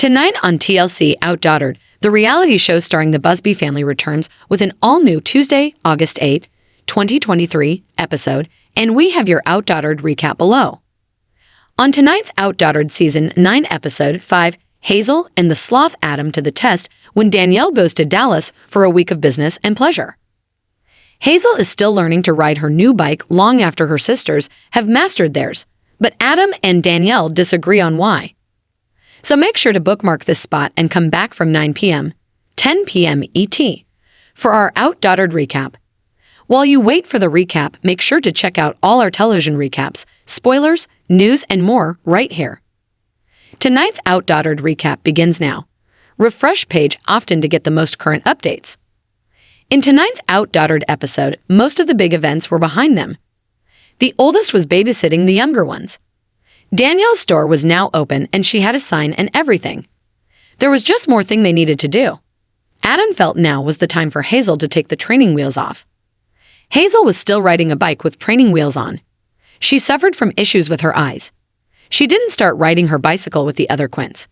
Tonight on TLC Outdaughtered, the reality show starring the Busby family returns with an all-new Tuesday, August 8, 2023 episode, and we have your Outdaughtered recap below. On tonight's Outdaughtered Season 9 Episode 5, Hazel and the Sloth Adam to the test when Danielle goes to Dallas for a week of business and pleasure. Hazel is still learning to ride her new bike long after her sisters have mastered theirs, but Adam and Danielle disagree on why. So make sure to bookmark this spot and come back from 9 p.m., 10 p.m. ET, for our Outdaughtered recap. While you wait for the recap, make sure to check out all our television recaps, spoilers, news, and more right here. Tonight's Outdaughtered recap begins now. Refresh page often to get the most current updates. In tonight's Outdaughtered episode, most of the big events were behind them. The oldest was babysitting the younger ones. Danielle's store was now open and she had a sign and everything. There was just more thing they needed to do. Adam felt now was the time for Hazel to take the training wheels off. Hazel was still riding a bike with training wheels on. She suffered from issues with her eyes. She didn't start riding her bicycle with the other Quints.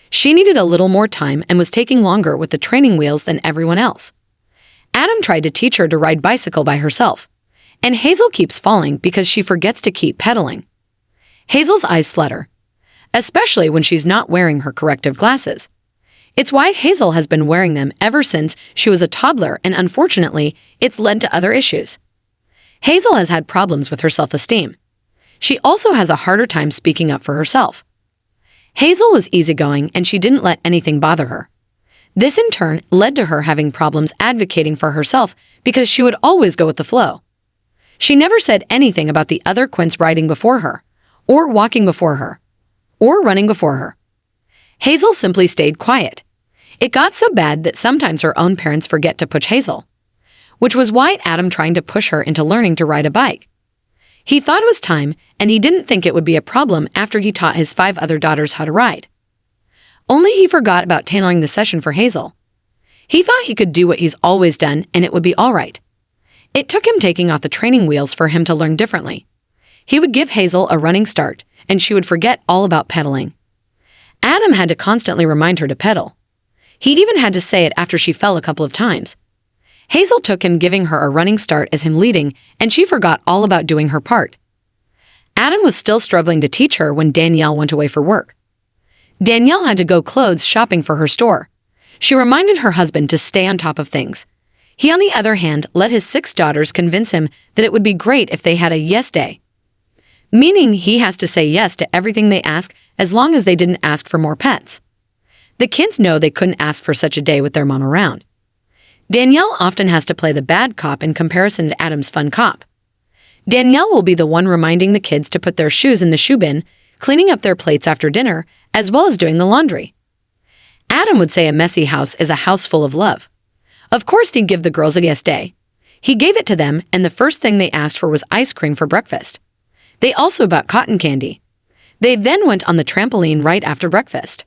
She needed a little more time and was taking longer with the training wheels than everyone else. Adam tried to teach her to ride bicycle by herself, and Hazel keeps falling because she forgets to keep pedaling. Hazel's eyes flutter, especially when she's not wearing her corrective glasses. It's why Hazel has been wearing them ever since she was a toddler, and unfortunately, it's led to other issues. Hazel has had problems with her self-esteem. She also has a harder time speaking up for herself. Hazel was easygoing and she didn't let anything bother her. This in turn led to her having problems advocating for herself because she would always go with the flow. She never said anything about the other Quints riding before her, or walking before her, or running before her. Hazel simply stayed quiet. It got so bad that sometimes her own parents forget to push Hazel, which was why Adam trying to push her into learning to ride a bike. He thought it was time, and he didn't think it would be a problem after he taught his 5 other daughters how to ride. Only he forgot about tailoring the session for Hazel. He thought he could do what he's always done and it would be all right. It took him taking off the training wheels for him to learn differently. He would give Hazel a running start, and she would forget all about pedaling. Adam had to constantly remind her to pedal. He'd even had to say it after she fell a couple of times. Hazel took him giving her a running start as him leading, and she forgot all about doing her part. Adam was still struggling to teach her when Danielle went away for work. Danielle had to go clothes shopping for her store. She reminded her husband to stay on top of things. He, on the other hand, let his 6 daughters convince him that it would be great if they had a yes day, meaning he has to say yes to everything they ask as long as they didn't ask for more pets. The kids know they couldn't ask for such a day with their mom around. Danielle often has to play the bad cop in comparison to Adam's fun cop. Danielle will be the one reminding the kids to put their shoes in the shoe bin, cleaning up their plates after dinner, as well as doing the laundry. Adam would say a messy house is a house full of love. Of course he'd give the girls a yes day. He gave it to them, and the first thing they asked for was ice cream for breakfast. They also bought cotton candy. They then went on the trampoline right after breakfast.